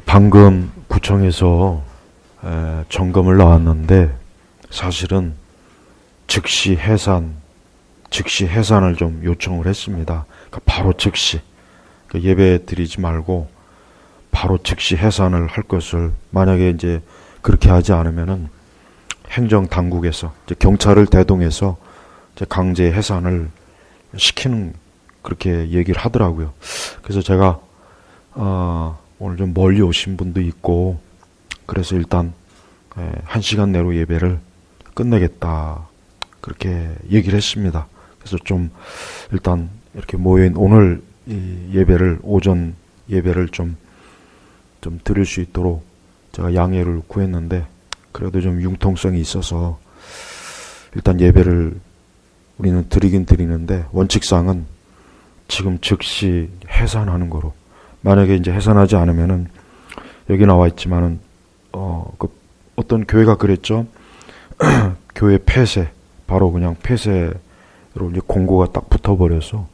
방금 구청에서 점검을 나왔는데 사실은 즉시 해산을 좀 요청을 했습니다. 그러니까 바로 즉시 예배 드리지 말고 바로 즉시 해산을 할 것을, 만약에 이제 그렇게 하지 않으면은 행정 당국에서 이제 경찰을 대동해서 이제 강제 해산을 시키는, 그렇게 얘기를 하더라고요. 그래서 제가 오늘 좀 멀리 오신 분도 있고 그래서 일단 1시간 내로 예배를 끝내겠다, 그렇게 얘기를 했습니다. 그래서 좀 일단 이렇게 모인 오늘 이 예배를, 오전 예배를 좀 드릴 수 있도록 제가 양해를 구했는데, 그래도 좀 융통성이 있어서 일단 예배를 우리는 드리긴 드리는데, 원칙상은 지금 즉시 해산하는 거로. 만약에 이제 해산하지 않으면은, 여기 나와 있지만은 어떤 교회가 그랬죠. 교회 폐쇄, 바로 그냥 폐쇄로 이제 공고가 딱 붙어버려서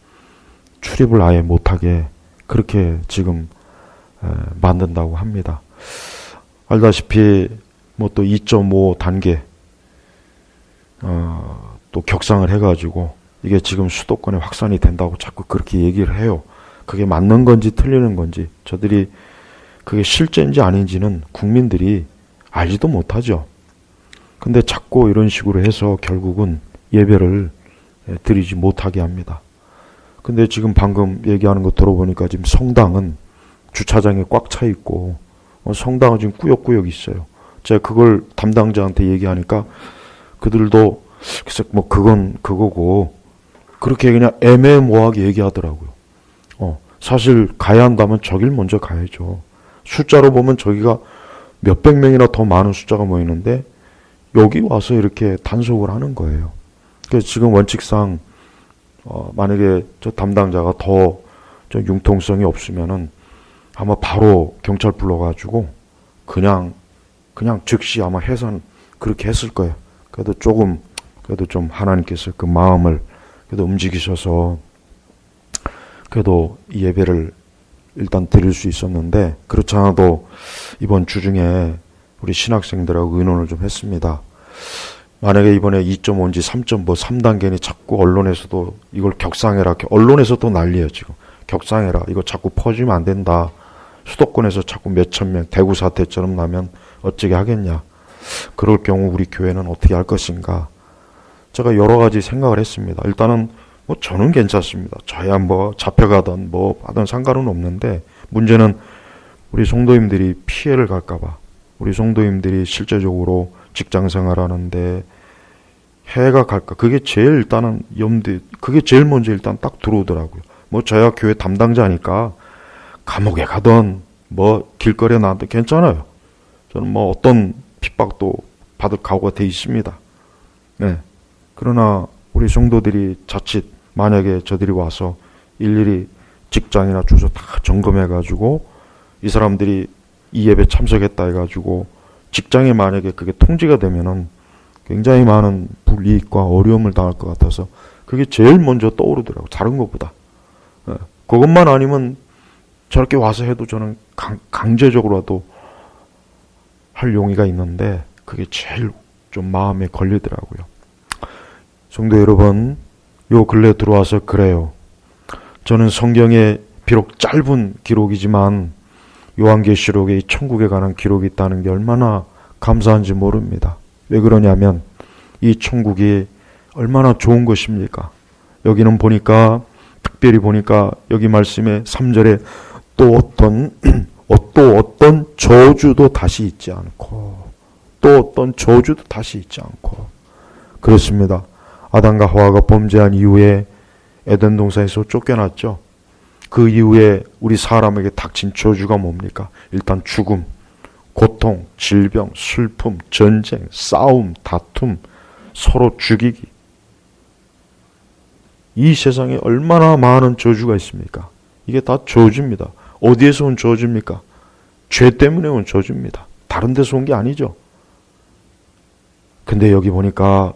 출입을 아예 못하게 그렇게 지금 만든다고 합니다. 알다시피 뭐 또 2.5 단계 또 격상을 해가지고 이게 지금 수도권에 확산이 된다고 자꾸 그렇게 얘기를 해요. 그게 맞는 건지 틀리는 건지, 저들이 그게 실제인지 아닌지는 국민들이 알지도 못하죠. 근데 자꾸 이런 식으로 해서 결국은 예배를 드리지 못하게 합니다. 근데 지금 방금 얘기하는 거 들어보니까 지금 성당은 주차장에 꽉 차 있고 성당은 지금 꾸역꾸역 있어요. 제가 그걸 담당자한테 얘기하니까 그들도 글쎄 뭐 그건 그거고 그렇게 그냥 애매모호하게 얘기하더라고요. 사실 가야 한다면 저길 먼저 가야죠. 숫자로 보면 저기가 몇백 명이나 더 많은 숫자가 모이는데 여기 와서 이렇게 단속을 하는 거예요. 그래서 지금 원칙상 만약에 저 담당자가 더 좀 융통성이 없으면은 아마 바로 경찰 불러가지고 그냥 즉시 아마 해산 그렇게 했을 거예요. 그래도 좀 하나님께서 그 마음을 그래도 움직이셔서 그래도 이 예배를 일단 드릴 수 있었는데, 그렇지 않아도 이번 주 중에 우리 신학생들하고 의논을 좀 했습니다. 만약에 이번에 2.5인지 3.3단계니 자꾸 언론에서도 이걸 격상해라, 언론에서도 난리예요 지금. 격상해라, 이거 자꾸 퍼지면 안 된다, 수도권에서 자꾸 몇천 명 대구 사태처럼 나면 어찌게 하겠냐, 그럴 경우 우리 교회는 어떻게 할 것인가. 제가 여러 가지 생각을 했습니다. 일단은 뭐 저는 괜찮습니다. 저야 뭐 잡혀가든 뭐 하든 상관은 없는데, 문제는 우리 성도님들이 피해를 갈까봐, 우리 성도님들이 실제적으로 직장 생활하는데 해가 갈까, 그게 제일 일단은 그게 제일 먼저 일단 딱 들어오더라고요. 뭐 저야 교회 담당자니까 감옥에 가든 뭐 길거리에 나와도 괜찮아요. 저는 뭐 어떤 핍박도 받을 각오가 돼 있습니다. 네. 그러나 우리 성도들이 자칫 만약에 저들이 와서 일일이 직장이나 주소 다 점검해가지고 이 사람들이 이 예배 참석했다 해가지고 직장에 만약에 그게 통지가 되면은 굉장히 많은 불이익과 어려움을 당할 것 같아서 그게 제일 먼저 떠오르더라고요. 다른 것보다. 그것만 아니면 저렇게 와서 해도 저는 강제적으로라도 할 용의가 있는데 그게 제일 좀 마음에 걸리더라고요. 성도 여러분, 요 근래 들어와서 그래요. 저는 성경에 비록 짧은 기록이지만 요한계시록에 이 천국에 관한 기록이 있다는 게 얼마나 감사한지 모릅니다. 왜 그러냐면 이 천국이 얼마나 좋은 것입니까? 여기는 보니까, 특별히 보니까 여기 말씀에 3절에 또 어떤 저주도 다시 있지 않고, 또 어떤 저주도 다시 있지 않고. 그렇습니다. 아담과 하와가 범죄한 이후에 에덴 동산에서 쫓겨났죠. 그 이후에 우리 사람에게 닥친 저주가 뭡니까? 일단 죽음, 고통, 질병, 슬픔, 전쟁, 싸움, 다툼, 서로 죽이기. 이 세상에 얼마나 많은 저주가 있습니까? 이게 다 저주입니다. 어디에서 온 저주입니까? 죄 때문에 온 저주입니다. 다른 데서 온 게 아니죠. 근데 여기 보니까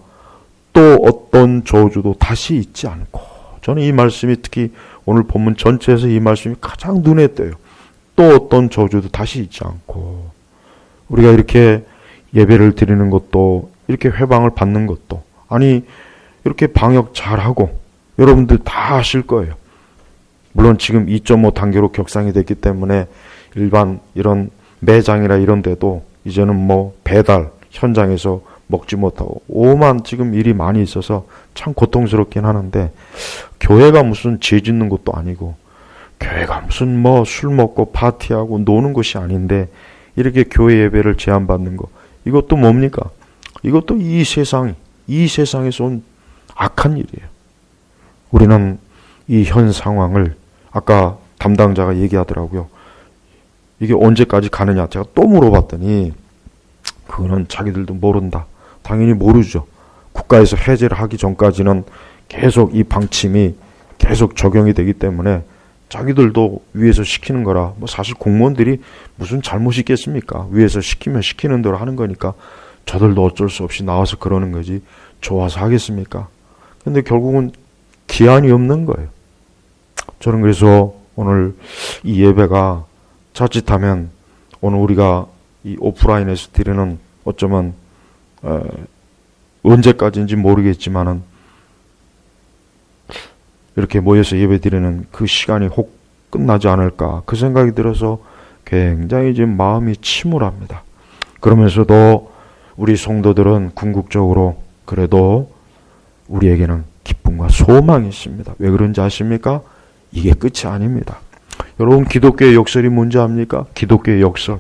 또 어떤 저주도 다시 있지 않고, 저는 이 말씀이 특히 오늘 본문 전체에서 이 말씀이 가장 눈에 띄어요. 또 어떤 저주도 다시 있지 않고 우리가 이렇게 예배를 드리는 것도 이렇게 회방을 받는 것도 아니 이렇게 방역 잘하고 여러분들 다 아실 거예요. 물론 지금 2.5 단계로 격상이 됐기 때문에 일반 이런 매장이나 이런 데도 이제는 뭐 배달 현장에서 먹지 못하고 오만 지금 일이 많이 있어서 참 고통스럽긴 하는데 교회가 무슨 죄 짓는 것도 아니고 교회가 무슨 뭐 술 먹고 파티하고 노는 것이 아닌데 이렇게 교회 예배를 제한받는 거 이것도 뭡니까? 이것도 이 세상에서 온 악한 일이에요. 우리는 이 현 상황을 아까 담당자가 얘기하더라고요. 이게 언제까지 가느냐 제가 또 물어봤더니 그거는 자기들도 모른다. 당연히 모르죠. 국가에서 해제를 하기 전까지는 계속 이 방침이 계속 적용이 되기 때문에 자기들도 위에서 시키는 거라 뭐 사실 공무원들이 무슨 잘못이 있겠습니까? 위에서 시키면 시키는 대로 하는 거니까 저들도 어쩔 수 없이 나와서 그러는 거지 좋아서 하겠습니까? 근데 결국은 기한이 없는 거예요. 저는 그래서 오늘 이 예배가 자칫하면 오늘 우리가 이 오프라인에서 드리는 어쩌면 언제까지인지 모르겠지만은 이렇게 모여서 예배 드리는 그 시간이 혹 끝나지 않을까 그 생각이 들어서 굉장히 지금 마음이 침울합니다. 그러면서도 우리 성도들은 궁극적으로 그래도 우리에게는 기쁨과 소망이 있습니다. 왜 그런지 아십니까? 이게 끝이 아닙니다. 여러분 기독교의 역설이 뭔지 압니까? 기독교의 역설.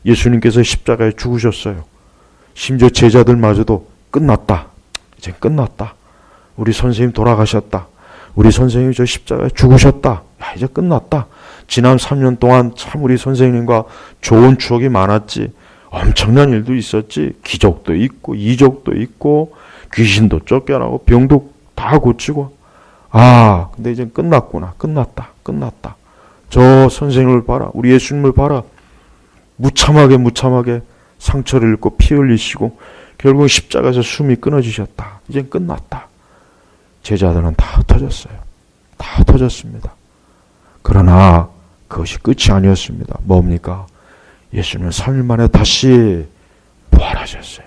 예수님께서 십자가에 죽으셨어요. 심지어 제자들마저도 끝났다. 이제 끝났다. 우리 선생님 돌아가셨다. 우리 선생님이 저 십자가에 죽으셨다. 야, 이제 끝났다. 지난 3년 동안 참 우리 선생님과 좋은 추억이 많았지. 엄청난 일도 있었지. 기적도 있고 이적도 있고 귀신도 쫓겨나고 병도 다 고치고 근데 이제 끝났구나. 끝났다. 저 선생님을 봐라. 우리 예수님을 봐라. 무참하게 상처를 입고 피 흘리시고 결국 십자가에서 숨이 끊어지셨다. 이제 끝났다. 제자들은 다 흩어졌어요. 다 흩어졌습니다. 그러나 그것이 끝이 아니었습니다. 뭡니까? 예수님은 3일 만에 다시 부활하셨어요.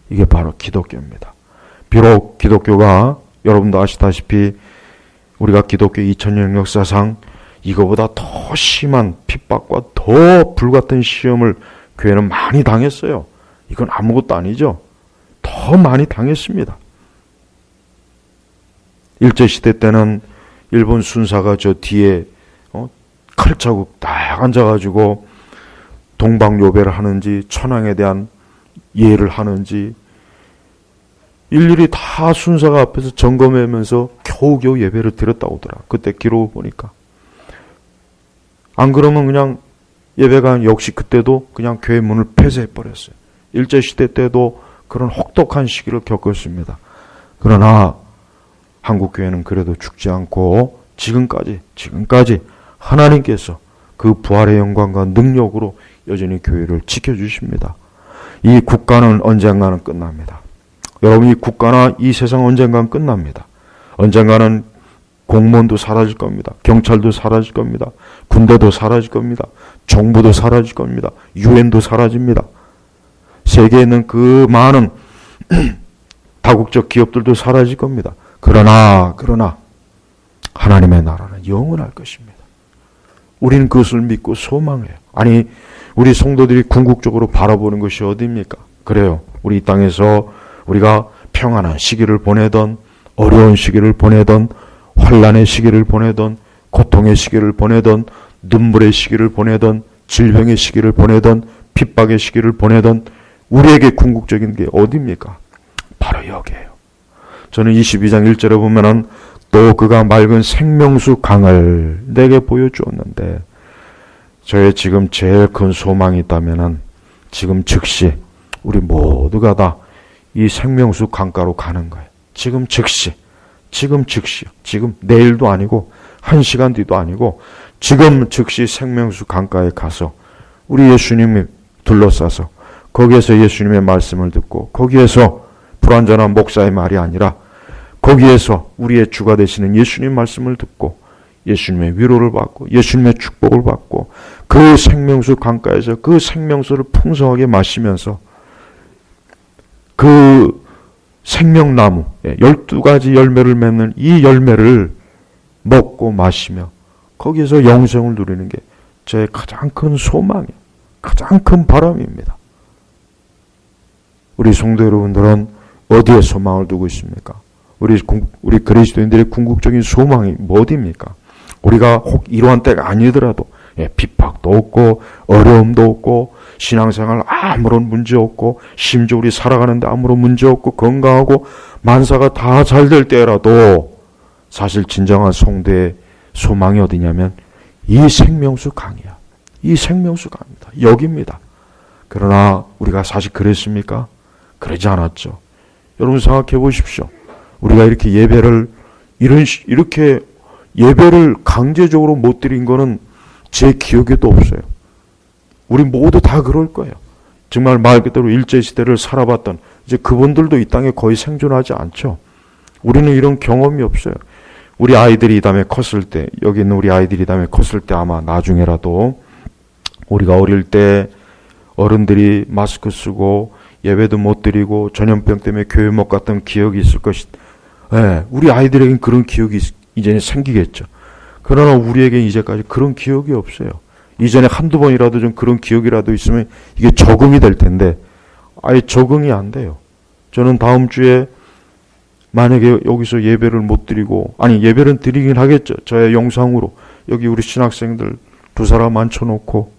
이게 바로 기독교입니다. 비록 기독교가 여러분도 아시다시피 우리가 기독교 2000년 역사상 이거보다 더 심한 핍박과 더 불같은 시험을 교회는 많이 당했어요. 이건 아무것도 아니죠. 더 많이 당했습니다. 일제시대 때는 일본 순사가 저 뒤에 칼자국 딱 앉아가지고 동방요배를 하는지 천황에 대한 예를 하는지 일일이 다 순사가 앞에서 점검하면서 겨우겨우 예배를 드렸다고 하더라. 그때 기록을 보니까. 안 그러면 그냥 예배가 역시 그때도 그냥 교회 문을 폐쇄해버렸어요. 일제시대 때도 그런 혹독한 시기를 겪었습니다. 그러나 한국교회는 그래도 죽지 않고 지금까지 하나님께서 그 부활의 영광과 능력으로 여전히 교회를 지켜주십니다. 이 국가는 언젠가는 끝납니다. 여러분 이 국가나 이 세상 언젠가는 끝납니다. 언젠가는 공무원도 사라질 겁니다. 경찰도 사라질 겁니다. 군대도 사라질 겁니다. 정부도 사라질 겁니다. 유엔도 사라집니다. 세계에 있는 그 많은 다국적 기업들도 사라질 겁니다. 그러나 하나님의 나라는 영원할 것입니다. 우리는 그것을 믿고 소망해요. 아니 우리 성도들이 궁극적으로 바라보는 것이 어디입니까? 그래요. 우리 이 땅에서 우리가 평안한 시기를 보내던 어려운 시기를 보내던 환난의 시기를 보내던 고통의 시기를 보내던 눈물의 시기를 보내던 질병의 시기를 보내던 핍박의 시기를 보내던 우리에게 궁극적인 게 어디입니까? 바로 여기에요. 저는 22장 1절에 보면은 또 그가 맑은 생명수 강을 내게 보여주었는데 저의 지금 제일 큰 소망이 있다면은 지금 즉시 우리 모두가 다 이 생명수 강가로 가는 거예요. 지금 즉시요. 지금 내일도 아니고 1시간 뒤도 아니고 지금 즉시 생명수 강가에 가서 우리 예수님이 둘러싸서 거기에서 예수님의 말씀을 듣고 거기에서 불완전한 목사의 말이 아니라 거기에서 우리의 주가 되시는 예수님 말씀을 듣고 예수님의 위로를 받고 예수님의 축복을 받고 그 생명수 강가에서 그 생명수를 풍성하게 마시면서 그 생명나무 12가지 열매를 맺는 이 열매를 먹고 마시며 거기에서 영생을 누리는 게 제 가장 큰 소망이에요. 가장 큰 바람입니다. 우리 성도 여러분들은 어디에 소망을 두고 있습니까? 우리 그리스도인들의 궁극적인 소망이 어디입니까? 우리가 혹 이러한 때가 아니더라도 핍박도 없고 어려움도 없고 신앙생활 아무런 문제 없고 심지어 우리 살아가는데 아무런 문제 없고 건강하고 만사가 다 잘 될 때라도 사실 진정한 성도의 소망이 어디냐면 이 생명수 강이야. 이 생명수 강입니다. 여기입니다. 그러나 우리가 사실 그랬습니까? 그러지 않았죠. 여러분 생각해 보십시오. 우리가 이렇게 이렇게 예배를 강제적으로 못 드린 거는 제 기억에도 없어요. 우리 모두 다 그럴 거예요. 정말 말 그대로 일제시대를 살아봤던 이제 그분들도 이 땅에 거의 생존하지 않죠. 우리는 이런 경험이 없어요. 우리 아이들이 이 다음에 컸을 때, 여기 있는 우리 아이들이 이 다음에 컸을 때 아마 나중에라도 우리가 어릴 때 어른들이 마스크 쓰고 예배도 못 드리고 전염병 때문에 교회 못 갔던 기억이 있을 것이다. 우리 아이들에겐 그런 기억이 이제는 생기겠죠. 그러나 우리에겐 이제까지 그런 기억이 없어요. 이전에 한두 번이라도 좀 그런 기억이라도 있으면 이게 적응이 될 텐데 아예 적응이 안 돼요. 저는 다음 주에 만약에 여기서 예배를 못 드리고 예배는 드리긴 하겠죠. 저의 영상으로 여기 우리 신학생들 2사람 앉혀놓고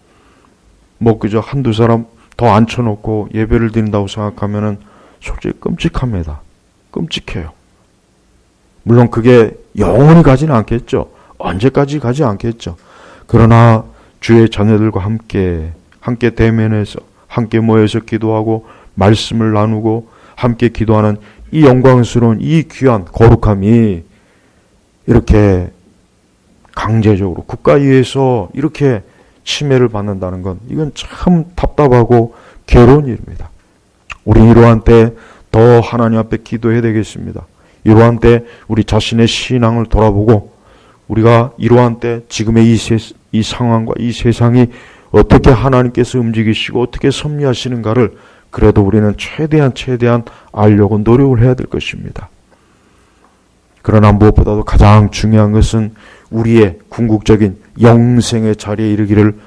그저 한두 사람 더 앉혀놓고 예배를 드린다고 생각하면은 솔직히 끔찍합니다. 끔찍해요. 물론 그게 영원히 가지는 않겠죠. 언제까지 가지 않겠죠. 그러나 주의 자녀들과 함께 대면해서 함께 모여서 기도하고 말씀을 나누고 함께 기도하는 이 영광스러운 이 귀한 거룩함이 이렇게 강제적으로 국가위에서 이렇게 침해를 받는다는 건 이건 참 답답하고 괴로운 일입니다. 우리 이러한 때 더 하나님 앞에 기도해야 되겠습니다. 이러한 때 우리 자신의 신앙을 돌아보고 우리가 이러한 때 지금의 이 상황과 이 세상이 어떻게 하나님께서 움직이시고 어떻게 섭리하시는가를 그래도 우리는 최대한 알려고 노력을 해야 될 것입니다. 그러나 무엇보다도 가장 중요한 것은 우리의 궁극적인 영생의 자리에 이르기를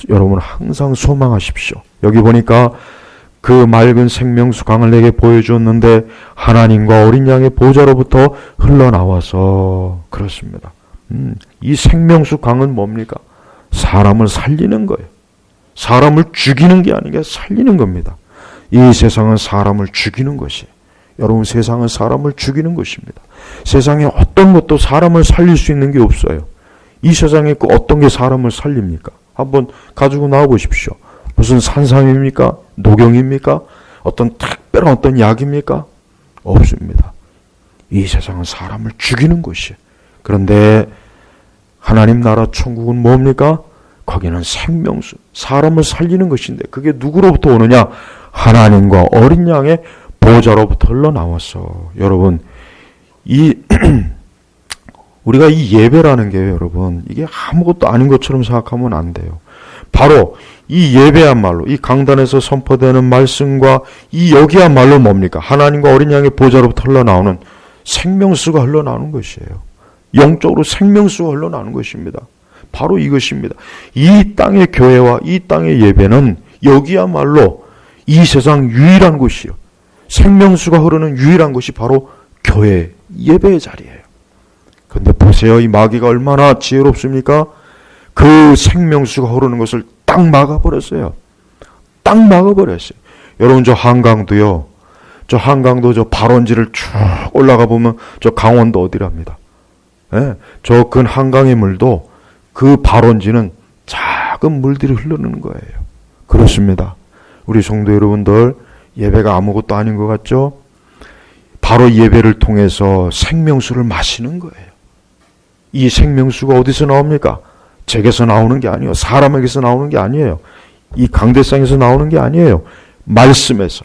여러분 항상 소망하십시오. 여기 보니까 그 맑은 생명수 강을 내게 보여주었는데 하나님과 어린 양의 보좌로부터 흘러나와서 그렇습니다. 이 생명수 강은 뭡니까? 사람을 살리는 거예요. 사람을 죽이는 게 아니라 살리는 겁니다. 이 세상은 사람을 죽이는 것이에요. 여러분 세상은 사람을 죽이는 것입니다. 세상에 어떤 것도 사람을 살릴 수 있는 게 없어요. 이 세상에 그 어떤 게 사람을 살립니까? 한번 가지고 나와 보십시오. 무슨 산삼입니까? 녹용입니까? 어떤 특별한 어떤 약입니까? 없습니다. 이 세상은 사람을 죽이는 것이에요. 그런데 하나님 나라 천국은 뭡니까? 거기는 생명수, 사람을 살리는 것인데 그게 누구로부터 오느냐? 하나님과 어린 양의 보좌로부터 흘러나왔어. 여러분 우리가 이 예배라는 게 여러분 이게 아무것도 아닌 것처럼 생각하면 안 돼요. 바로 이 예배야말로 이 강단에서 선포되는 말씀과 이 여기야말로 뭡니까? 하나님과 어린 양의 보좌로부터 흘러나오는 생명수가 흘러나오는 것이에요. 영적으로 생명수가 흘러나오는 것입니다. 바로 이것입니다. 이 땅의 교회와 이 땅의 예배는 여기야말로 이 세상 유일한 곳이요. 생명수가 흐르는 유일한 곳이 바로 교회, 예배의 자리예요. 그런데 보세요. 이 마귀가 얼마나 지혜롭습니까? 그 생명수가 흐르는 것을 딱 막아버렸어요. 딱 막아버렸어요. 여러분 저 한강도요. 저 한강도 저 발원지를 쭉 올라가 보면 저 강원도 어디랍니다. 저 큰 한강의 물도 그 발원지는 작은 물들이 흐르는 거예요. 그렇습니다. 우리 성도 여러분들 예배가 아무것도 아닌 것 같죠? 바로 예배를 통해서 생명수를 마시는 거예요. 이 생명수가 어디서 나옵니까? 제게서 나오는 게 아니에요. 사람에게서 나오는 게 아니에요. 이 강대상에서 나오는 게 아니에요. 말씀에서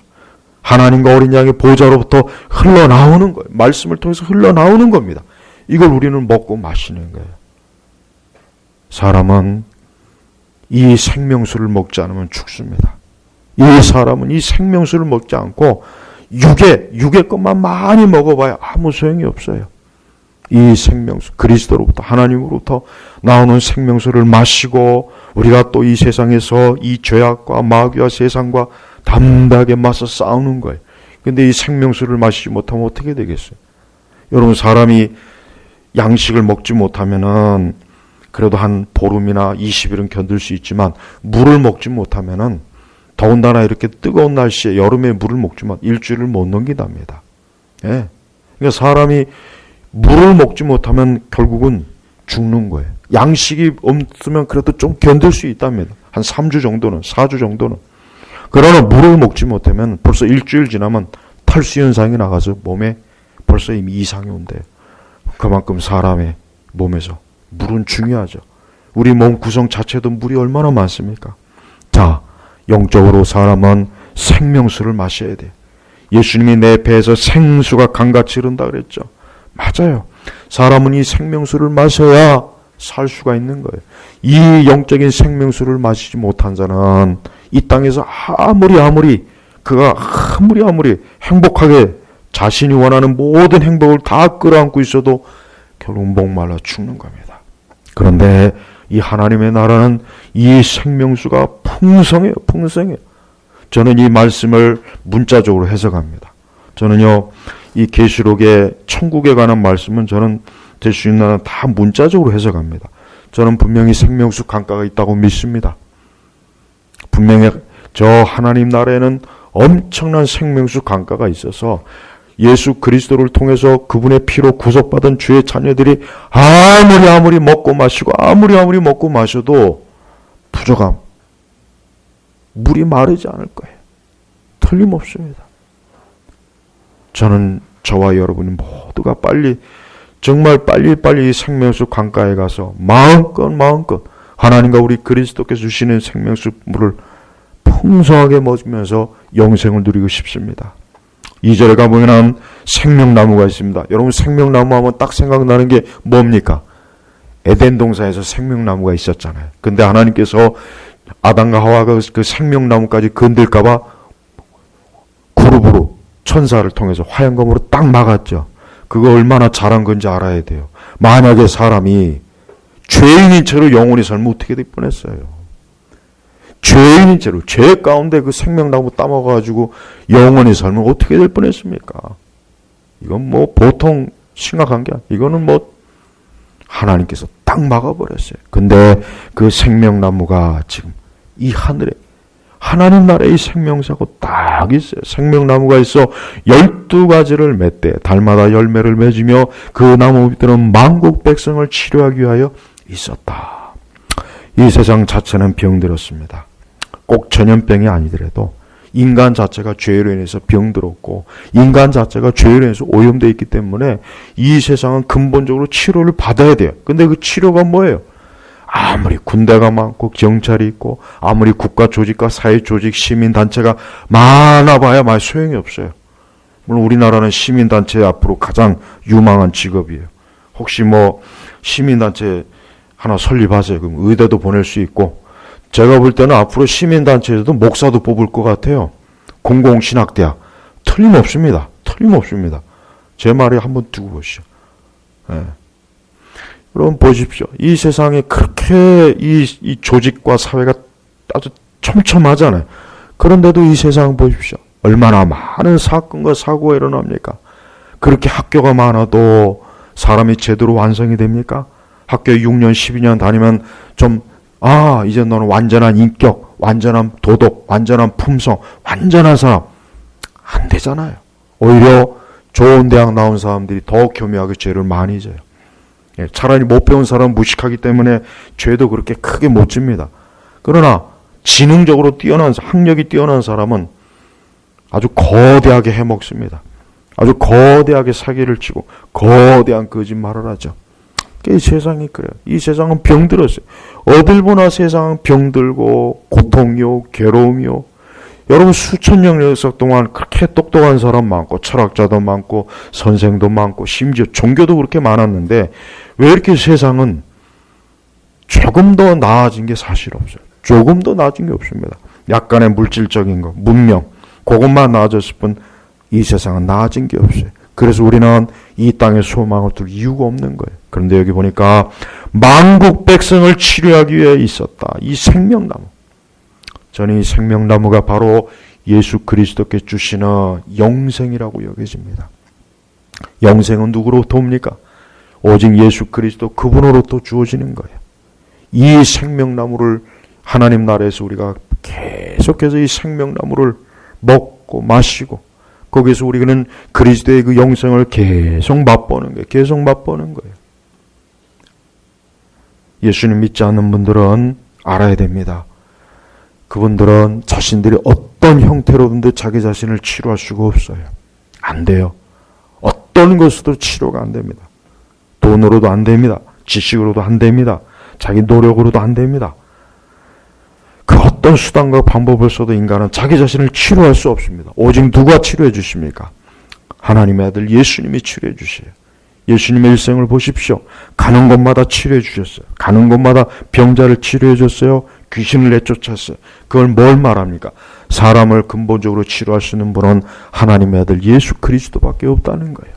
하나님과 어린 양의 보좌로부터 흘러나오는 거예요. 말씀을 통해서 흘러나오는 겁니다. 이걸 우리는 먹고 마시는 거예요. 사람은 이 생명수를 먹지 않으면 죽습니다. 이 사람은 이 생명수를 먹지 않고 육의 것만 많이 먹어봐야 아무 소용이 없어요. 이 생명수, 그리스도로부터 하나님으로부터 나오는 생명수를 마시고 우리가 또 이 세상에서 이 죄악과 마귀와 세상과 담대하게 맞서 싸우는 거예요. 근데 이 생명수를 마시지 못하면 어떻게 되겠어요? 여러분, 사람이 양식을 먹지 못하면은 그래도 한 보름이나 20일은 견딜 수 있지만 물을 먹지 못하면은 더군다나 이렇게 뜨거운 날씨에 여름에 물을 먹지만 일주일을 못 넘긴답니다. 예. 그러니까 사람이 물을 먹지 못하면 결국은 죽는 거예요. 양식이 없으면 그래도 좀 견딜 수 있답니다. 한 3주 정도는, 4주 정도는. 그러나 물을 먹지 못하면 벌써 일주일 지나면 탈수 현상이 나가서 몸에 벌써 이미 이상이 온대요. 그만큼 사람의 몸에서 물은 중요하죠. 우리 몸 구성 자체도 물이 얼마나 많습니까? 자, 영적으로 사람은 생명수를 마셔야 돼요. 예수님이 내 배에서 생수가 강같이 흐른다 그랬죠. 맞아요. 사람은 이 생명수를 마셔야 살 수가 있는 거예요. 이 영적인 생명수를 마시지 못한 자는 이 땅에서 그가 아무리 행복하게 자신이 원하는 모든 행복을 다 끌어안고 있어도 결국 목말라 죽는 겁니다. 그런데 이 하나님의 나라는 이 생명수가 풍성해요. 저는 이 말씀을 문자적으로 해석합니다. 저는요, 이 계시록의 천국에 관한 말씀은 저는 될 수 있는 한 다 문자적으로 해석합니다. 저는 분명히 생명수 강가가 있다고 믿습니다. 분명히 저 하나님 나라에는 엄청난 생명수 강가가 있어서 예수 그리스도를 통해서 그분의 피로 구속받은 주의 자녀들이 아무리 먹고 마셔도 부족함, 물이 마르지 않을 거예요. 틀림없습니다. 저는 저와 여러분이 모두가 정말 빨리 생명수 강가에 가서 마음껏 하나님과 우리 그리스도께서 주시는 생명수 물을 풍성하게 먹으면서 영생을 누리고 싶습니다. 2절에 가보면 생명나무가 있습니다. 여러분, 생명나무 하면 딱 생각나는 게 뭡니까? 에덴 동산에서 생명나무가 있었잖아요. 근데 하나님께서 아담과 하와가 그 생명나무까지 건들까봐 그룹으로 천사를 통해서 화염검으로 딱 막았죠. 그거 얼마나 잘한 건지 알아야 돼요. 만약에 사람이 죄인인 채로 영원히 살면 어떻게 될 뻔했어요. 죄인인 채로 죄 가운데 그 생명나무 따먹어가지고 영원히 살면 어떻게 될 뻔했습니까? 이건 뭐 보통 심각한 게 아니에요. 이거는 뭐 하나님께서 딱 막아버렸어요. 근데 그 생명나무가 지금 이 하늘에 하나님 나라의 생명사고 딱 있어요. 생명나무가 있어 12가지를 맺되 달마다 열매를 맺으며 그 나무 밑에는 만국 백성을 치료하기 위하여 있었다. 이 세상 자체는 병들었습니다. 꼭 전염병이 아니더라도 인간 자체가 죄로 인해서 병들었고 인간 자체가 죄로 인해서 오염되어 있기 때문에 이 세상은 근본적으로 치료를 받아야 돼요. 근데 그 치료가 뭐예요? 아무리 군대가 많고 경찰이 있고 아무리 국가 조직과 사회 조직, 시민단체가 많아봐야 소용이 없어요. 물론 우리나라는 시민단체 앞으로 가장 유망한 직업이에요. 혹시 뭐 시민단체 하나 설립하세요. 그럼 의대도 보낼 수 있고 제가 볼 때는 앞으로 시민단체에서도 목사도 뽑을 것 같아요. 공공신학대학. 틀림없습니다. 제 말에 한번 두고 보시죠. 네. 여러분 보십시오. 이 세상에 그렇게 이 조직과 사회가 아주 촘촘하잖아요. 그런데도 이 세상 보십시오. 얼마나 많은 사건과 사고가 일어납니까? 그렇게 학교가 많아도 사람이 제대로 완성이 됩니까? 학교에 6년, 12년 다니면 이제 너는 완전한 인격, 완전한 도덕, 완전한 품성, 완전한 사람. 안 되잖아요. 오히려 좋은 대학 나온 사람들이 더 교묘하게 죄를 많이 져요. 차라리 못 배운 사람은 무식하기 때문에 죄도 그렇게 크게 못 집니다. 그러나 지능적으로 학력이 뛰어난 사람은 아주 거대하게 해먹습니다. 아주 거대하게 사기를 치고 거대한 거짓말을 하죠. 이 세상이 그래요. 이 세상은 병들었어요. 어딜 보나 세상은 병들고 고통이요, 괴로움이요. 여러분 수천 년 역사 동안 그렇게 똑똑한 사람 많고 철학자도 많고 선생도 많고 심지어 종교도 그렇게 많았는데 왜 이렇게 세상은 조금 더 나아진 게 사실 없어요. 조금 더 나아진 게 없습니다. 약간의 물질적인 거, 문명, 그것만 나아졌을 뿐 이 세상은 나아진 게 없어요. 그래서 우리는 이 땅에 소망을 둘 이유가 없는 거예요. 그런데 여기 보니까 만국 백성을 치료하기 위해 있었다. 이 생명나무. 저는 이 생명나무가 바로 예수 그리스도께 주시는 영생이라고 여겨집니다. 영생은 누구로부터 옵니까? 오직 예수 그리스도 그분으로부터 주어지는 거예요. 이 생명나무를 하나님 나라에서 우리가 계속해서 이 생명나무를 먹고 마시고 거기서 우리는 그리스도의 그 영생을 계속 맛보는 거예요. 계속 맛보는 거예요. 예수님 믿지 않는 분들은 알아야 됩니다. 그분들은 자신들이 어떤 형태로든지 자기 자신을 치료할 수가 없어요. 안 돼요. 어떤 것으로도 치료가 안 됩니다. 돈으로도 안 됩니다. 지식으로도 안 됩니다. 자기 노력으로도 안 됩니다. 그 어떤 수단과 방법을 써도 인간은 자기 자신을 치료할 수 없습니다. 오직 누가 치료해 주십니까? 하나님의 아들 예수님이 치료해 주세요. 예수님의 일생을 보십시오. 가는 곳마다 치료해 주셨어요. 가는 곳마다 병자를 치료해 줬어요. 귀신을 내쫓았어요. 그걸 뭘 말합니까? 사람을 근본적으로 치료할 수 있는 분은 하나님의 아들 예수 그리스도밖에 없다는 거예요.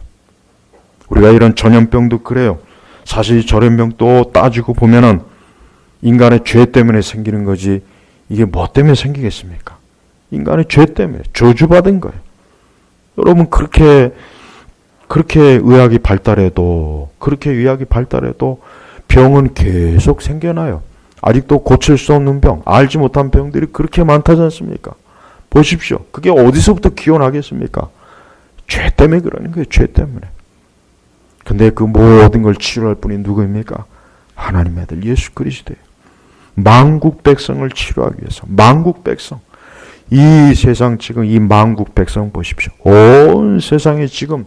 우리가 이런 전염병도 그래요. 사실 전염병도 따지고 보면은 인간의 죄 때문에 생기는 거지 이게 뭐 때문에 생기겠습니까? 인간의 죄 때문에 저주받은 거예요. 여러분 그렇게 의학이 발달해도 병은 계속 생겨나요. 아직도 고칠 수 없는 병, 알지 못한 병들이 그렇게 많다지 않습니까? 보십시오. 그게 어디서부터 기원하겠습니까? 죄 때문에 그러는 거예요. 죄 때문에. 근데 그 모든 걸 치료할 분이 누구입니까? 하나님의 아들 예수 그리스도예요. 만국 백성을 치료하기 위해서. 만국 백성. 이 세상 지금 이 만국 백성 보십시오. 온 세상에 지금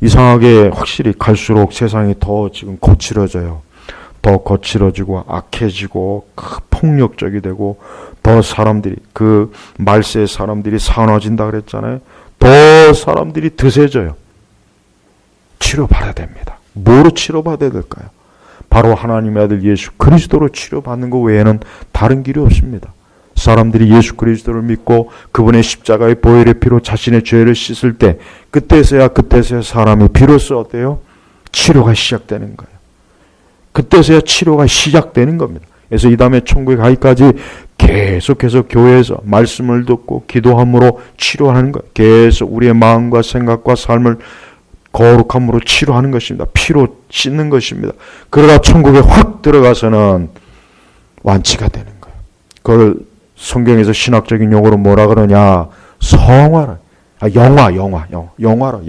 이상하게 확실히 갈수록 세상이 더 지금 거칠어져요. 더 거칠어지고 악해지고 폭력적이 되고 더 사람들이 그 말세의 사람들이 사나워진다 그랬잖아요. 더 사람들이 드세져요. 치료받아야 됩니다. 뭐로 치료받아야 될까요? 바로 하나님의 아들 예수 그리스도로 치료받는 것 외에는 다른 길이 없습니다. 사람들이 예수 그리스도를 믿고 그분의 십자가의 보혈의 피로 자신의 죄를 씻을 때 그때서야 사람이 비로소 어때요? 치료가 시작되는 거예요. 그때서야 치료가 시작되는 겁니다. 그래서 이 다음에 천국에 가기까지 계속해서 교회에서 말씀을 듣고 기도함으로 치료하는 거예요. 계속 우리의 마음과 생각과 삶을 거룩함으로 치료하는 것입니다. 피로 씻는 것입니다. 그러다 천국에 확 들어가서는 완치가 되는 거예요. 그걸 성경에서 신학적인 용어로 뭐라 그러냐? 성화라. 영화라.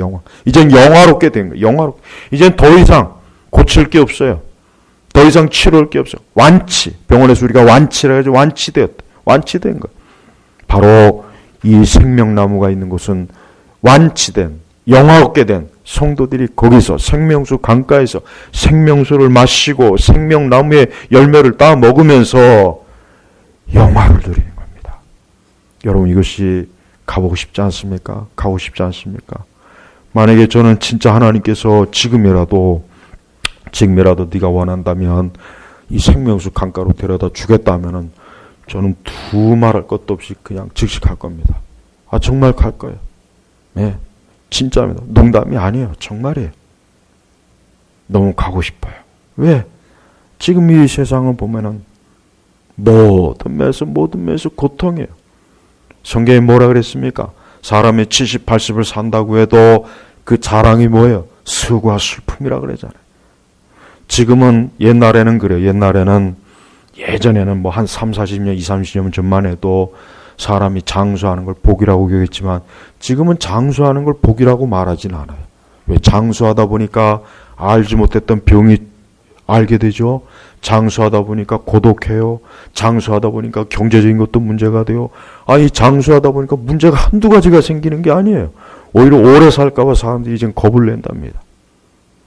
이젠 영화롭게 된 거예요. 이젠 더 이상 고칠 게 없어요. 더 이상 치료할 게 없어요. 완치. 병원에서 우리가 완치라 해서 완치된 거예요. 바로 이 생명나무가 있는 곳은 완치된, 영화롭게 된 성도들이 거기서 생명수 강가에서 생명수를 마시고 생명나무의 열매를 따 먹으면서 영화를 누리는 겁니다. 여러분 이것이 가보고 싶지 않습니까? 가고 싶지 않습니까? 만약에 저는 진짜 하나님께서 지금이라도 네가 원한다면 이 생명수 강가로 데려다 주겠다 하면은 저는 두말할 것도 없이 그냥 즉시 갈 겁니다. 정말 갈 거예요. 네, 진짜입니다. 농담이 아니에요. 정말이에요. 너무 가고 싶어요. 왜? 지금 이 세상을 보면은 모든 면에서 고통이에요. 성경에 뭐라 그랬습니까? 사람이 70, 80을 산다고 해도 그 자랑이 뭐예요? 수고와 슬픔이라 그러잖아요. 지금은 옛날에는 그래요. 예전에는 뭐 한 3, 40년, 20, 30년 전만 해도 사람이 장수하는 걸 복이라고 여겼지만 지금은 장수하는 걸 복이라고 말하진 않아요. 왜? 장수하다 보니까 알지 못했던 병이 알게 되죠. 장수하다 보니까 고독해요. 장수하다 보니까 경제적인 것도 문제가 돼요. 장수하다 보니까 문제가 한두 가지가 생기는 게 아니에요. 오히려 오래 살까 봐 사람들이 이제 겁을 낸답니다.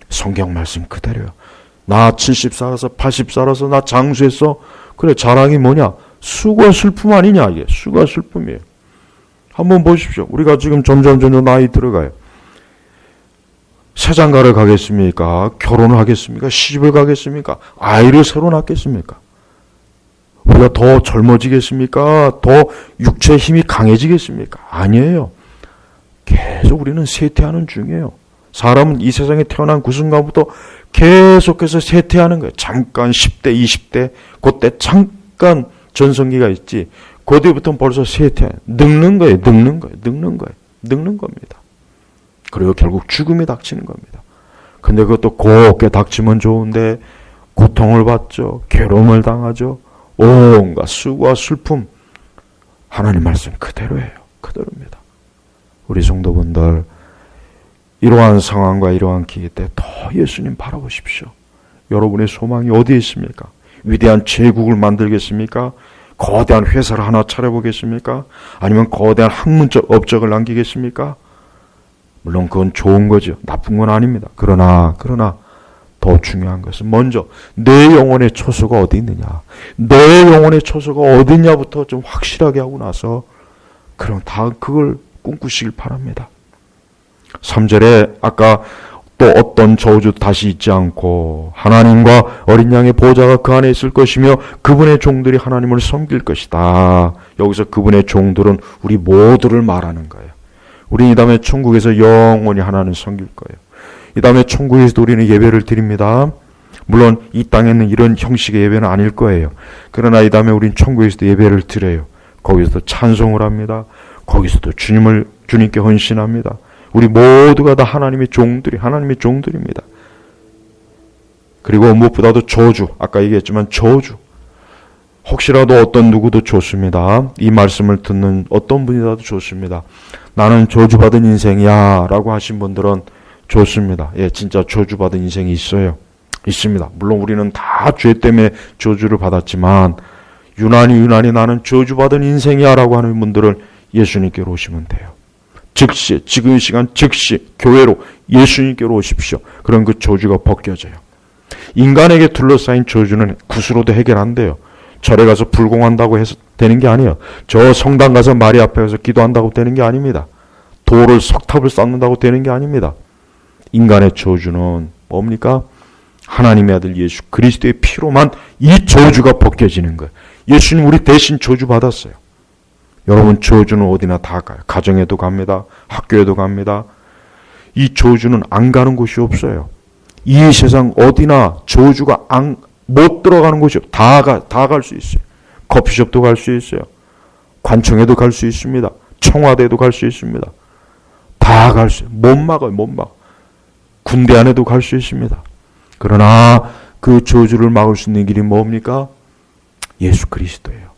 성경 말씀 그대로요. 나 70 살아서 80 살아서 나 장수했어. 그래, 자랑이 뭐냐? 수고와 슬픔 아니냐, 이게. 수고와 슬픔이에요. 한번 보십시오. 우리가 지금 점점 나이 들어가요. 새장가를 가겠습니까? 결혼을 하겠습니까? 시집을 가겠습니까? 아이를 새로 낳겠습니까? 우리가 더 젊어지겠습니까? 더 육체의 힘이 강해지겠습니까? 아니에요. 계속 우리는 쇠퇴하는 중이에요. 사람은 이 세상에 태어난 그 순간부터 계속해서 쇠퇴하는 거예요. 잠깐 10대, 20대, 그때 잠깐 전성기가 있지. 그때부터는 벌써 쇠퇴해요. 늙는 거예요. 늙는 겁니다. 그리고 결국 죽음이 닥치는 겁니다. 근데 그것도 곱게 닥치면 좋은데 고통을 받죠. 괴로움을 당하죠. 온갖 수고와 슬픔. 하나님 말씀 그대로예요. 그대로입니다. 우리 성도분들 이러한 상황과 이러한 기회 때 더 예수님 바라보십시오. 여러분의 소망이 어디에 있습니까? 위대한 제국을 만들겠습니까? 거대한 회사를 하나 차려보겠습니까? 아니면 거대한 학문적 업적을 남기겠습니까? 물론 그건 좋은 거죠. 나쁜 건 아닙니다. 그러나 더 중요한 것은 먼저 내 영혼의 초소가 어디 있느냐, 내 영혼의 초소가 어디 있냐부터 좀 확실하게 하고 나서 그럼 다 그걸 꿈꾸시길 바랍니다. 3절에 아까 또 어떤 저주 다시 잊지 않고 하나님과 어린 양의 보좌가 그 안에 있을 것이며 그분의 종들이 하나님을 섬길 것이다. 여기서 그분의 종들은 우리 모두를 말하는 거예요. 우리 이 다음에 천국에서 영원히 하나님 섬길 거예요. 이 다음에 천국에서도 우리는 예배를 드립니다. 물론 이 땅에는 이런 형식의 예배는 아닐 거예요. 그러나 이 다음에 우린 천국에서도 예배를 드려요. 거기서도 찬송을 합니다. 거기서도 주님께 헌신합니다. 우리 모두가 다 하나님의 종들입니다. 그리고 무엇보다도 저주, 아까 얘기했지만 저주. 혹시라도 어떤 누구도 좋습니다. 이 말씀을 듣는 어떤 분이라도 좋습니다. 나는 저주받은 인생이야 라고 하신 분들은 좋습니다. 예, 진짜 저주받은 인생이 있습니다. 물론 우리는 다 죄 때문에 저주를 받았지만 유난히 나는 저주받은 인생이야 라고 하는 분들은 예수님께로 오시면 돼요. 지금 이 시간 즉시 교회로 예수님께로 오십시오. 그럼 그 저주가 벗겨져요. 인간에게 둘러싸인 저주는 굿으로도 해결 안 돼요. 절에 가서 불공한다고 해서 되는 게 아니에요. 저 성당 가서 마리 앞에 가서 기도한다고 되는 게 아닙니다. 석탑을 쌓는다고 되는 게 아닙니다. 인간의 저주는 뭡니까? 하나님의 아들 예수 그리스도의 피로만 이 저주가 벗겨지는 거예요. 예수님 우리 대신 저주 받았어요. 여러분 저주는 어디나 다 가요. 가정에도 갑니다. 학교에도 갑니다. 이 저주는 안 가는 곳이 없어요. 이 세상 어디나 저주가 못 들어가는 곳이 없어요. 다 갈 수 있어요. 커피숍도 갈 수 있어요. 관청에도 갈 수 있습니다. 청와대도 갈 수 있습니다. 다 갈 수 있어요. 못 막아요. 군대 안에도 갈 수 있습니다. 그러나 그 저주를 막을 수 있는 길이 뭡니까? 예수 그리스도예요.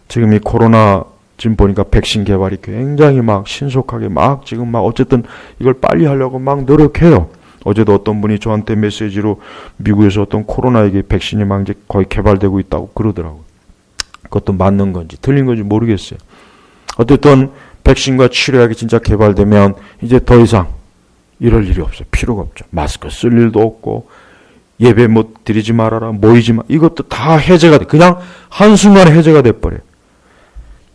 지금 이 코로나 지금 보니까 백신 개발이 굉장히 신속하게 지금 어쨌든 이걸 빨리 하려고 노력해요. 어제도 어떤 분이 저한테 메시지로 미국에서 어떤 코로나에게 백신이 이제 거의 개발되고 있다고 그러더라고요. 그것도 맞는 건지 틀린 건지 모르겠어요. 어쨌든 백신과 치료약이 진짜 개발되면 이제 더 이상 이럴 일이 없어요. 필요가 없죠. 마스크 쓸 일도 없고 예배 못 드리지 말아라, 모이지 마. 이것도 다 해제가 돼. 그냥 한순간에 해제가 돼버려요.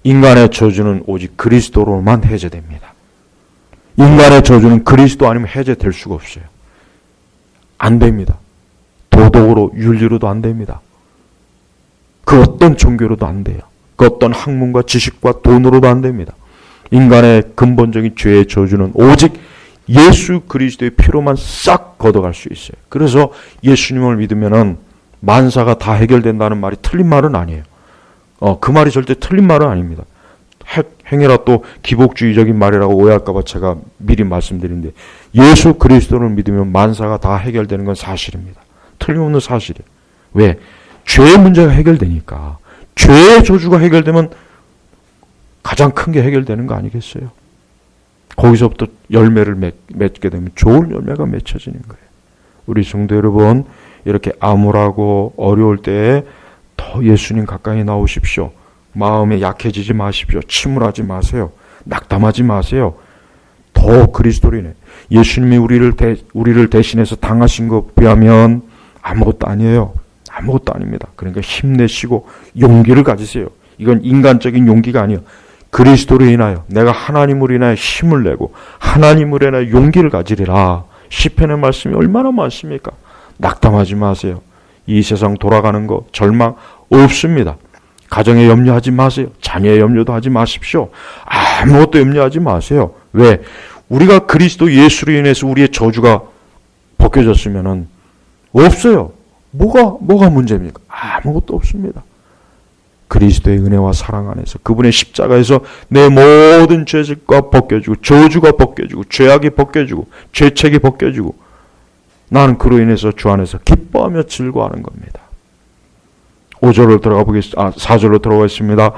인간의 저주는 오직 그리스도로만 해제됩니다. 인간의 저주는 그리스도 아니면 해제될 수가 없어요. 안 됩니다. 도덕으로, 윤리로도 안 됩니다. 그 어떤 종교로도 안 돼요. 그 어떤 학문과 지식과 돈으로도 안 됩니다. 인간의 근본적인 죄의 저주는 오직 예수 그리스도의 피로만 싹 걷어갈 수 있어요. 그래서 예수님을 믿으면은 만사가 다 해결된다는 말이 틀린 말은 아니에요. 그 말이 절대 틀린 말은 아닙니다. 행여라 또 기복주의적인 말이라고 오해할까봐 제가 미리 말씀드리는데 예수 그리스도를 믿으면 만사가 다 해결되는 건 사실입니다. 틀림없는 사실이에요. 왜? 죄의 문제가 해결되니까. 죄의 저주가 해결되면 가장 큰 게 해결되는 거 아니겠어요? 거기서부터 열매를 맺게 되면 좋은 열매가 맺혀지는 거예요. 우리 성도 여러분, 이렇게 암울하고 어려울 때에 더 예수님 가까이 나오십시오. 마음에 약해지지 마십시오. 침울하지 마세요. 낙담하지 마세요. 더 그리스도로 인해 예수님이 우리를 대신해서 당하신 것 비하면 아무것도 아니에요. 아무것도 아닙니다. 그러니까 힘내시고 용기를 가지세요. 이건 인간적인 용기가 아니에요. 그리스도로 인하여 내가 하나님으로 인하여 힘을 내고 하나님으로 인하여 용기를 가지리라. 시편의 말씀이 얼마나 많습니까? 낙담하지 마세요. 이 세상 돌아가는 거 절망 없습니다. 가정에 염려하지 마세요. 자녀의 염려도 하지 마십시오. 아무것도 염려하지 마세요. 왜? 우리가 그리스도 예수로 인해서 우리의 저주가 벗겨졌으면은 없어요. 뭐가 문제입니까? 아무것도 없습니다. 그리스도의 은혜와 사랑 안에서 그분의 십자가에서 내 모든 죄가 벗겨지고 저주가 벗겨지고 죄악이 벗겨지고 죄책이 벗겨지고 나는 그로 인해서 주 안에서 기뻐하며 즐거워하는 겁니다. 4절로 들어가겠습니다.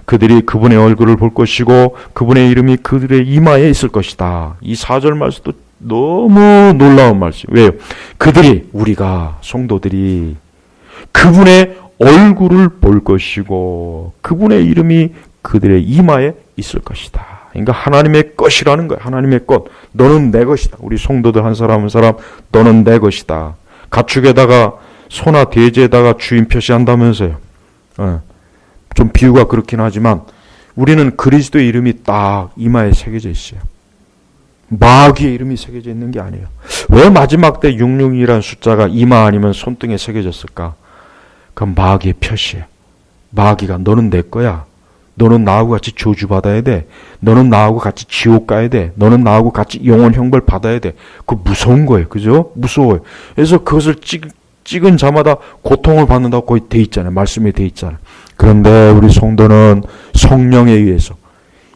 그들이 그분의 얼굴을 볼 것이고 그분의 이름이 그들의 이마에 있을 것이다. 이 4절 말씀도 너무 놀라운 말씀. 왜요? 그들이, 우리가, 성도들이 그분의 얼굴을 볼 것이고 그분의 이름이 그들의 이마에 있을 것이다. 그러니까 하나님의 것이라는 거예요. 하나님의 것. 너는 내 것이다. 우리 성도들 한 사람 한 사람 너는 내 것이다. 가축에다가 소나 돼지에다가 주인 표시한다면서요. 좀 비유가 그렇긴 하지만 우리는 그리스도의 이름이 딱 이마에 새겨져 있어요. 마귀의 이름이 새겨져 있는 게 아니에요. 왜 마지막 때 666이라는 숫자가 이마 아니면 손등에 새겨졌을까? 그건 마귀의 표시예요. 마귀가 너는 내 거야. 너는 나하고 같이 저주받아야 돼. 너는 나하고 같이 지옥 가야 돼. 너는 나하고 같이 영원 형벌 받아야 돼. 그거 무서운 거예요. 그죠? 무서워요. 그래서 그것을 찍은 자마다 고통을 받는다고 거의 돼 있잖아요. 말씀이 돼 있잖아요. 그런데 우리 성도는 성령에 의해서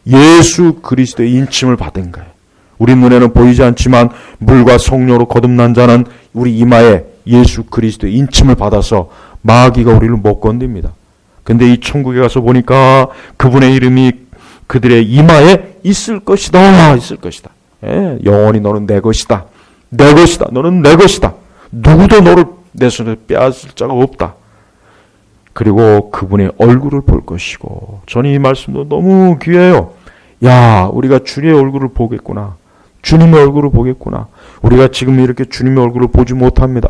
예수 그리스도의 인침을 받은 거예요. 우리 눈에는 보이지 않지만 물과 성령으로 거듭난 자는 우리 이마에 예수 그리스도의 인침을 받아서 마귀가 우리를 못 건듭니다. 근데 이 천국에 가서 보니까 그분의 이름이 그들의 이마에 있을 것이다. 있을 것이다. 예, 영원히 너는 내 것이다. 내 것이다. 너는 내 것이다. 누구도 너를 내 손에 빼앗을 자가 없다. 그리고 그분의 얼굴을 볼 것이고, 저는 이 말씀도 너무 귀해요. 야, 우리가 주님의 얼굴을 보겠구나. 주님의 얼굴을 보겠구나. 우리가 지금 이렇게 주님의 얼굴을 보지 못합니다.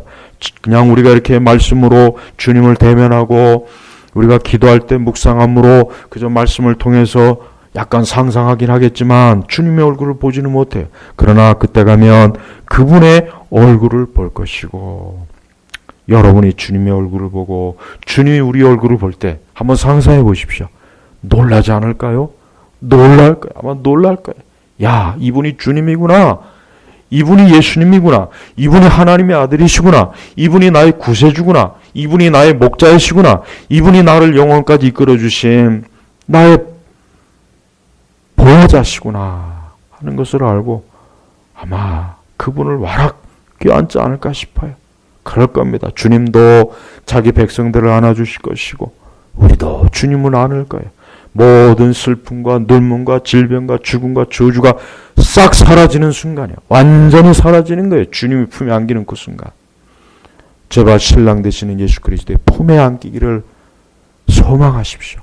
그냥 우리가 이렇게 말씀으로 주님을 대면하고 우리가 기도할 때 묵상함으로 그저 말씀을 통해서 약간 상상하긴 하겠지만 주님의 얼굴을 보지는 못해요. 그러나 그때 가면 그분의 얼굴을 볼 것이고, 여러분이 주님의 얼굴을 보고 주님이 우리 얼굴을 볼 때 한번 상상해 보십시오. 놀라지 않을까요? 놀랄 거예요. 아마 놀랄 거예요. 야, 이분이 주님이구나. 이분이 예수님이구나. 이분이 하나님의 아들이시구나. 이분이 나의 구세주구나. 이분이 나의 목자이시구나. 이분이 나를 영원까지 이끌어주신 나의 보호자시구나 하는 것을 알고 아마 그분을 와락 껴안지 않을까 싶어요. 그럴 겁니다. 주님도 자기 백성들을 안아주실 것이고 우리도 주님을 안을 거예요. 모든 슬픔과 눈물과 질병과 죽음과 저주가 싹 사라지는 순간이에요. 완전히 사라지는 거예요. 주님이 품에 안기는 그 순간. 제발 신랑 되시는 예수 그리스도의 품에 안기기를 소망하십시오.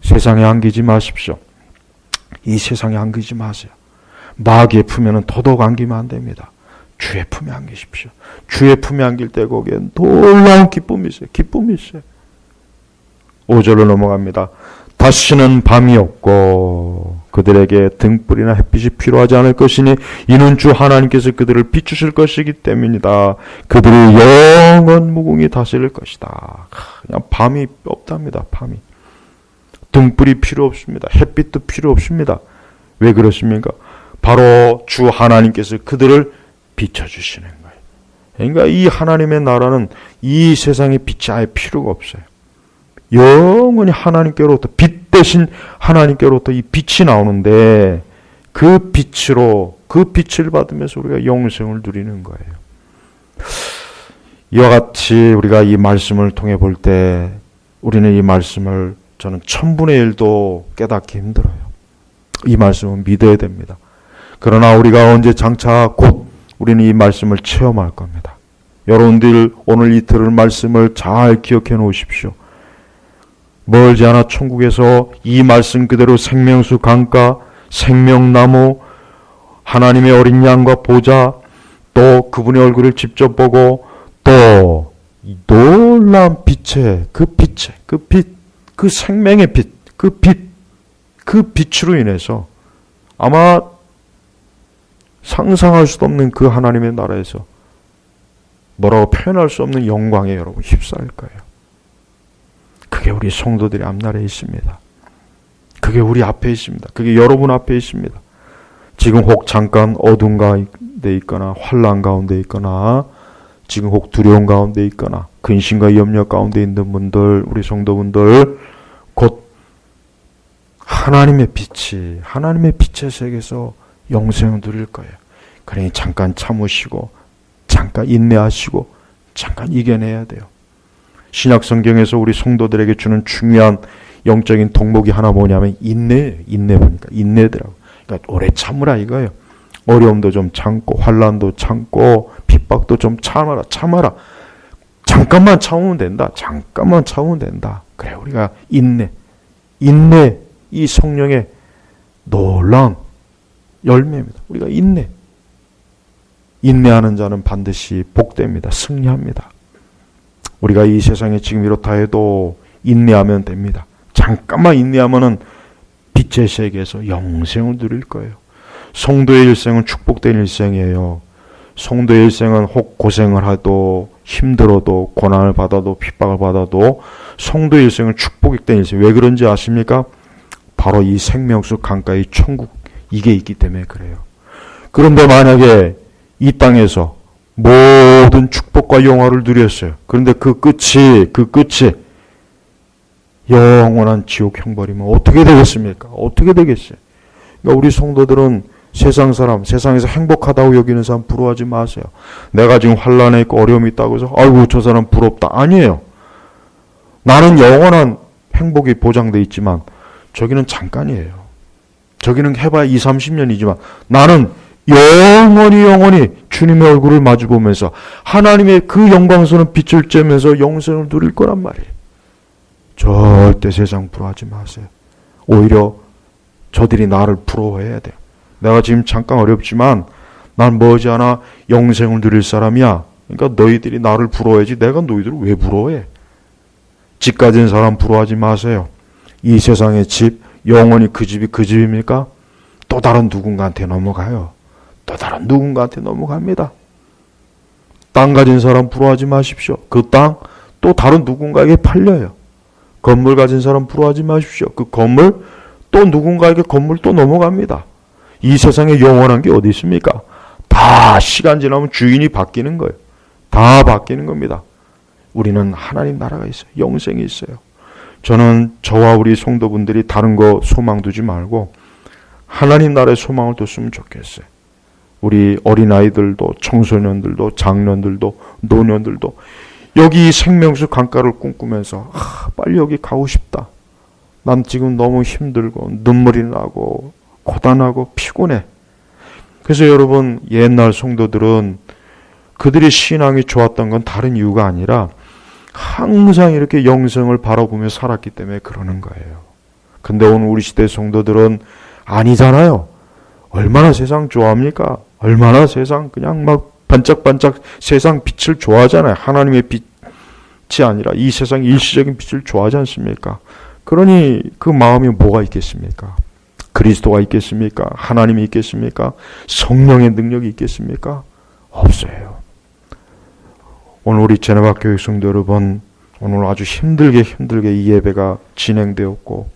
세상에 안기지 마십시오. 이 세상에 안기지 마세요. 마귀의 품에는 더더욱 안기면 안 됩니다. 주의 품에 안기십시오. 주의 품에 안길 때 거기엔 놀라운 기쁨이 있어요. 기쁨이 있어요. 5절로 넘어갑니다. 다시는 밤이 없고 그들에게 등불이나 햇빛이 필요하지 않을 것이니 이는 주 하나님께서 그들을 비추실 것이기 때문이다. 그들이 영원 무궁히 다스릴 것이다. 그냥 밤이 없답니다. 밤이. 등불이 필요 없습니다. 햇빛도 필요 없습니다. 왜 그렇습니까? 바로 주 하나님께서 그들을 비춰주시는 거예요. 그러니까 이 하나님의 나라는 이 세상의 빛이 아예 필요가 없어요. 영원히 하나님께로부터 빛 대신 하나님께로부터 이 빛이 나오는데 그 빛으로 그 빛을 받으면서 우리가 영생을 누리는 거예요. 이와 같이 우리가 이 말씀을 통해 볼 때 우리는 이 말씀을 저는 1000분의 1도 깨닫기 힘들어요. 이 말씀은 믿어야 됩니다. 그러나 우리가 언제 장차 곧 우리는 이 말씀을 체험할 겁니다. 여러분들 오늘 이 들을 말씀을 잘 기억해 놓으십시오. 멀지 않아 천국에서 이 말씀 그대로 생명수 강가, 생명나무, 하나님의 어린 양과 보좌, 또 그분의 얼굴을 직접 보고 또 놀라운 빛의 그 생명의 빛, 그 빛으로 인해서 아마 상상할 수 없는 그 하나님의 나라에서 뭐라고 표현할 수 없는 영광에 여러분 휩싸일 거예요. 그게 우리 성도들의 앞날에 있습니다. 그게 우리 앞에 있습니다. 그게 여러분 앞에 있습니다. 지금 혹 잠깐 어둠 가운데 있거나 환난 가운데 있거나 지금 혹 두려움 가운데 있거나 근심과 염려 가운데 있는 분들, 우리 성도분들 곧 하나님의 빛의 세계에서 영생을 누릴 거예요. 그러니 잠깐 참으시고 잠깐 인내하시고 잠깐 이겨내야 돼요. 신약 성경에서 우리 성도들에게 주는 중요한 영적인 덕목이 하나 뭐냐면 인내예요. 인내 보니까 인내더라고. 그러니까 오래 참으라 이거예요. 어려움도 좀 참고 환난도 참고 핍박도 좀 참아라. 잠깐만 참으면 된다. 그래 우리가 인내 이 성령의 놀라운 열매입니다. 우리가 인내하는 자는 반드시 복됩니다. 승리합니다. 우리가 이 세상에 지금 이렇다 해도 인내하면 됩니다. 잠깐만 인내하면은 빛의 세계에서 영생을 누릴 거예요. 성도의 일생은 축복된 일생이에요. 성도의 일생은 혹 고생을 해도 힘들어도 고난을 받아도 핍박을 받아도 성도의 일생은 축복된 일생. 왜 그런지 아십니까? 바로 이 생명수 강가의 천국 이게 있기 때문에 그래요. 그런데 만약에 이 땅에서 모든 축복과 영화를 누렸어요. 그런데 그 끝이 영원한 지옥 형벌이면 어떻게 되겠습니까? 어떻게 되겠어요? 그러니까 우리 성도들은 세상에서 행복하다고 여기는 사람 부러워하지 마세요. 내가 지금 환난에 있고 어려움이 있다고 해서 아이고 저 사람 부럽다. 아니에요. 나는 영원한 행복이 보장돼 있지만 저기는 잠깐이에요. 저기는 해봐야 20, 30년이지만 나는 영원히 주님의 얼굴을 마주보면서 하나님의 그 영광스러운 빛을 쬐면서 영생을 누릴 거란 말이에요. 절대 세상 부러워하지 마세요. 오히려 저들이 나를 부러워해야 돼요. 내가 지금 잠깐 어렵지만 난 머지않아 영생을 누릴 사람이야. 그러니까 너희들이 나를 부러워해야지 내가 너희들을 왜 부러워해? 집 가진 사람 부러워하지 마세요. 이 세상의 집, 영원히 그 집이 그 집입니까? 또 다른 누군가한테 넘어가요. 또 다른 누군가한테 넘어갑니다. 땅 가진 사람 부러워하지 마십시오. 그 땅 또 다른 누군가에게 팔려요. 건물 가진 사람 부러워하지 마십시오. 그 건물 또 누군가에게 건물 또 넘어갑니다. 이 세상에 영원한 게 어디 있습니까? 다 시간 지나면 주인이 바뀌는 거예요. 다 바뀌는 겁니다. 우리는 하나님 나라가 있어요. 영생이 있어요. 저는 저와 우리 성도분들이 다른 거 소망 두지 말고 하나님 나라의 소망을 뒀으면 좋겠어요. 우리 어린아이들도 청소년들도 장년들도 노년들도 여기 생명수 강가를 꿈꾸면서 빨리 여기 가고 싶다. 난 지금 너무 힘들고 눈물이 나고 고단하고 피곤해. 그래서 여러분 옛날 성도들은 그들의 신앙이 좋았던 건 다른 이유가 아니라 항상 이렇게 영생을 바라보며 살았기 때문에 그러는 거예요. 근데 오늘 우리 시대 성도들은 아니잖아요. 얼마나 세상 좋아합니까? 얼마나 세상 그냥 막 반짝반짝 세상 빛을 좋아하잖아요. 하나님의 빛이 아니라 이 세상 일시적인 빛을 좋아하지 않습니까? 그러니 그 마음이 뭐가 있겠습니까? 그리스도가 있겠습니까? 하나님이 있겠습니까? 성령의 능력이 있겠습니까? 없어요. 오늘 우리 제네바 교육 성도 여러분, 오늘 아주 힘들게 이 예배가 진행되었고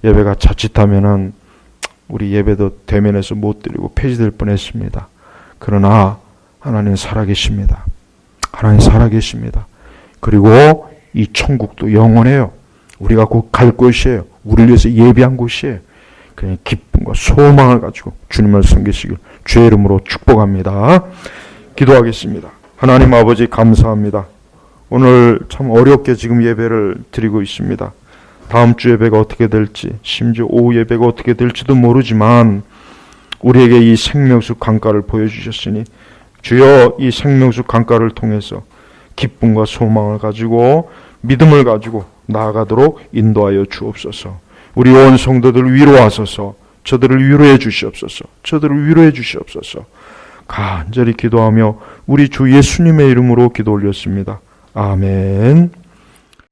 예배가 자칫하면은 우리 예배도 대면에서 못 드리고 폐지될 뻔했습니다. 그러나 하나님 살아계십니다. 하나님 살아계십니다. 그리고 이 천국도 영원해요. 우리가 곧 갈 곳이에요. 우리를 위해서 예비한 곳이에요. 그냥 기쁨과 소망을 가지고 주님을 섬기시길 주의 이름으로 축복합니다. 기도하겠습니다. 하나님 아버지 감사합니다. 오늘 참 어렵게 지금 예배를 드리고 있습니다. 다음 주 예배가 어떻게 될지, 심지어 오후 예배가 어떻게 될지도 모르지만 우리에게 이 생명수 강가를 보여주셨으니 주여 이 생명수 강가를 통해서 기쁨과 소망을 가지고 믿음을 가지고 나아가도록 인도하여 주옵소서. 우리 온 성도들 위로하소서. 저들을 위로해 주시옵소서. 저들을 위로해 주시옵소서. 간절히 기도하며 우리 주 예수님의 이름으로 기도 올렸습니다. 아멘.